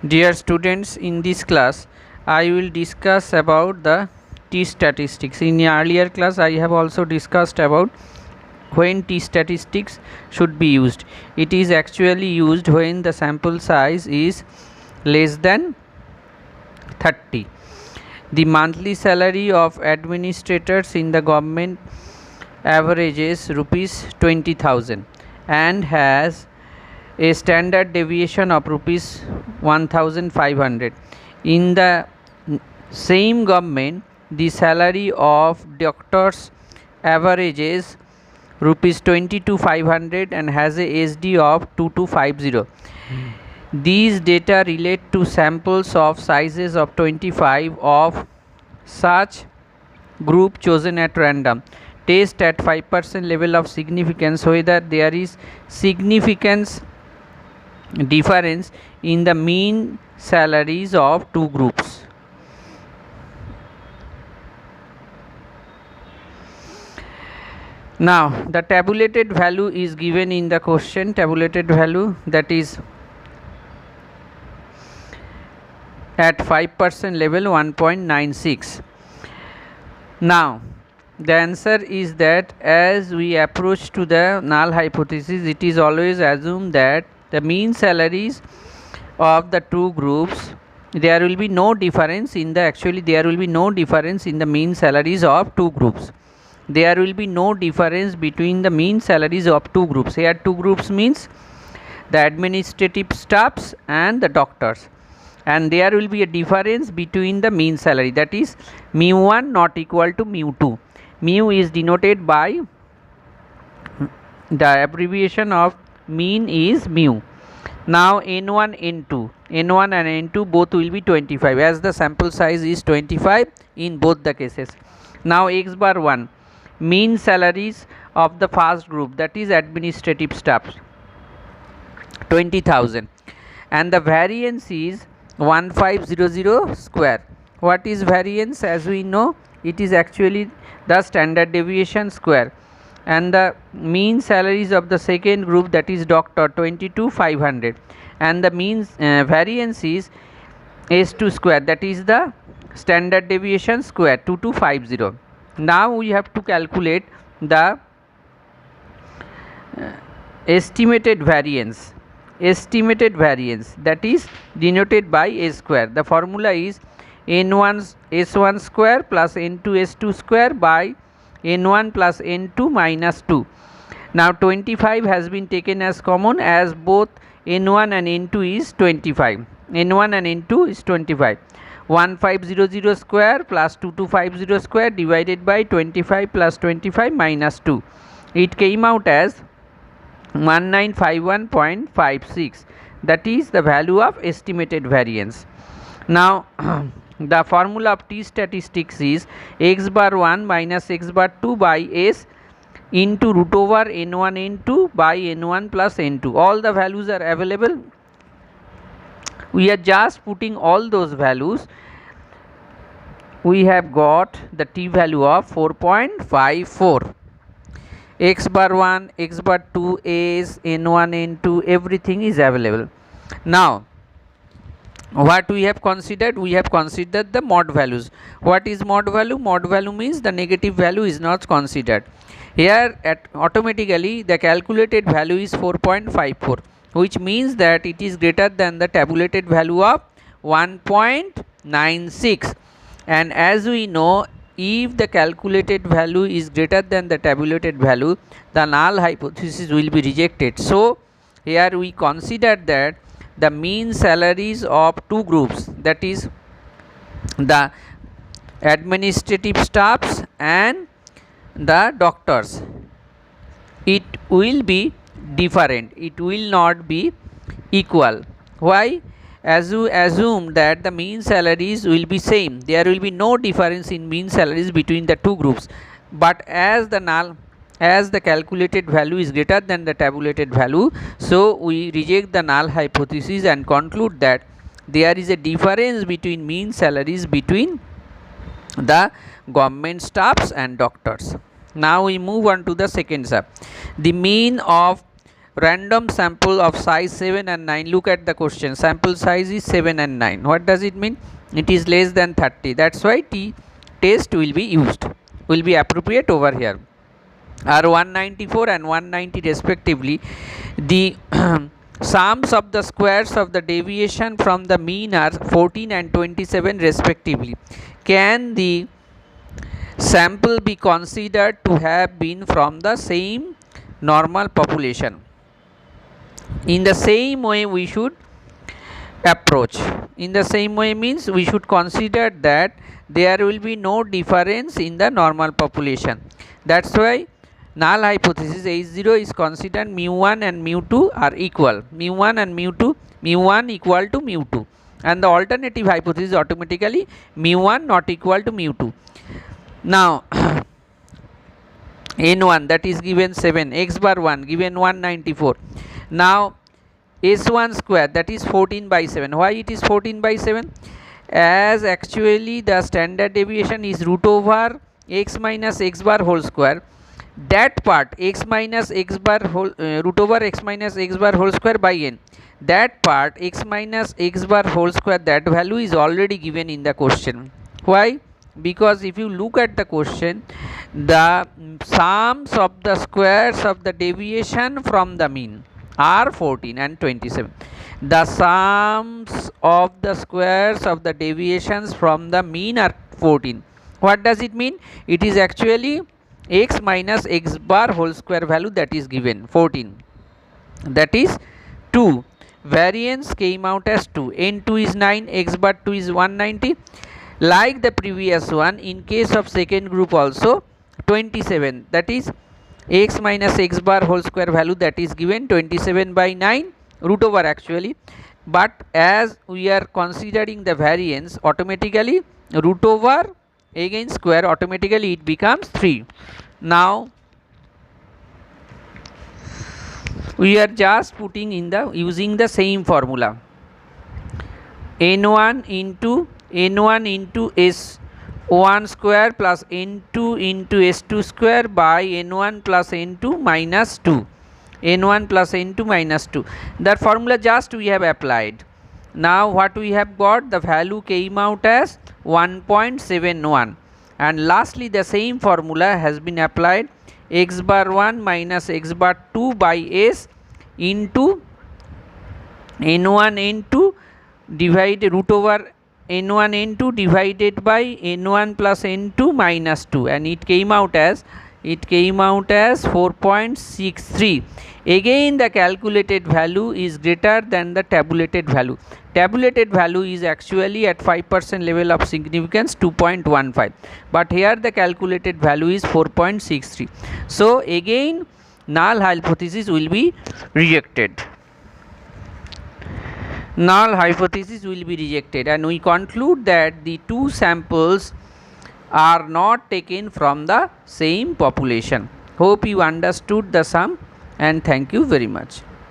Dear students, in this class I will discuss about the T statistics. In earlier class I have also discussed about when T statistics should be used. It is actually used when the sample size is less than 30. The monthly salary of administrators in the government averages rupees 20,000 and has a standard deviation of rupees 1500. In the same government, the salary of doctors averages rupees 22,500 and has a SD of 2250. These data relate to samples of sizes of 25 of such group chosen at random. Test at 5% level of significance whether there is significance difference in the mean salaries of two groups. Now the tabulated value is given in the question. Tabulated value, that is at 5% level 1.96. Now the answer is that as we approach to the null hypothesis, it is always assumed that the mean salaries of the two groups, there will be no difference in the mean salaries of two groups. There will be no difference between the mean salaries of two groups. Here two groups means the administrative staffs and the doctors, and there will be a difference between the mean salary, that is mu1 not equal to mu2. Mu is denoted by the abbreviation of mean is mu. Now n1 and n2 both will be 25 as the sample size is 25 in both the cases. Now x bar 1, mean salaries of the first group, that is administrative staff, 20,000, and the variance is 1500 square. What is variance? As we know, it is actually the standard deviation square. And the mean salaries of the second group, that is doctor, 22,500, and the mean variance is S2 square, that is the standard deviation square, 2250. Now we have to calculate the estimated variance, that is denoted by a square. The formula is n1 s1 square plus n2 s2 square by n1 plus n2 minus 2. Now 25 has been taken as common, as both n1 and n2 is 25. n1 and n2 is 25. 1500 square plus 2250 square divided by 25 plus 25 minus 2. It came out as 1951.56. that is the value of estimated variance. Now the formula of T statistics is x bar 1 minus x bar 2 by s into root over n1 n2 by n1 plus n2. All the values are available. We are just putting all those values. We have got the T value of 4.54. X bar 1, x bar 2, s, n1, n2, everything is available. Now what we have considered? We have considered the mod values. What is mod value? Mod value means the negative value is not considered. Here automatically the calculated value is 4.54, which means that it is greater than the tabulated value of 1.96. and as we know, if the calculated value is greater than the tabulated value, the null hypothesis will be rejected. So here we consider that the mean salaries of two groups, that is the administrative staffs and the doctors, it will be different, it will not be equal. Why? As you assume that the mean salaries will be same, there will be no difference in mean salaries between the two groups, but as the calculated value is greater than the tabulated value, so we reject the null hypothesis and conclude that there is a difference between mean salaries between the government staffs and doctors. Now we move on to the second sub. The mean of random sample of size 7 and 9. Look at the question. Sample size is 7 and 9. What does it mean? It is less than 30. That's why t test will be used, will be appropriate over here. Are 194 and 190 respectively. The sums of the squares of the deviation from the mean are 14 and 27 respectively. Can the sample be considered to have been from the same normal population? In the same way we should approach. In the same way means we should consider that there will be no difference in the normal population. That's why null hypothesis H0 is considered mu1 and mu2 are equal. Mu1 and mu2, mu1 equal to mu2. And the alternative hypothesis automatically mu1 not equal to mu2. Now n1 that is given 7, x bar 1 given 194. Now s1 square that is 14 by 7. Why it is 14 by 7? As actually the standard deviation is root over x minus x bar whole square. That part x minus x bar whole root over x minus x bar whole square by n. That part x minus x bar whole square, that value is already given in the question. Why? Because if you look at the question, the sums of the squares of the deviation from the mean are 14 and 27. The sums of the squares of the deviations from the mean are 14. What does it mean? It is actually x minus x bar whole square value that is given 14. That is 2. Variance came out as 2. n2 is 9, x bar 2 is 190. Like the previous one, in case of second group also 27, that is x minus x bar whole square value that is given 27 by 9 root over actually, but as we are considering the variance, automatically root over again square, automatically it becomes 3. Now we are just putting in the using the same formula, n1 into s1 square plus n2 into s2 square by n1 plus n2 minus 2, n1 plus n2 minus 2. That formula just we have applied. Now what we have got, the value came out as 1.71, and lastly the same formula has been applied, x bar 1 minus x bar 2 by s into n1 n2 divided root over n1 n2 divided by n1 plus n2 minus 2, and it came out as 4.63. Again the calculated value is greater than the tabulated value. Tabulated value is actually at 5% level of significance 2.15, but here the calculated value is 4.63. So again null hypothesis will be rejected. Null hypothesis will be rejected, and we conclude that the two samples are not taken from the same population. Hope you understood the sum, and thank you very much.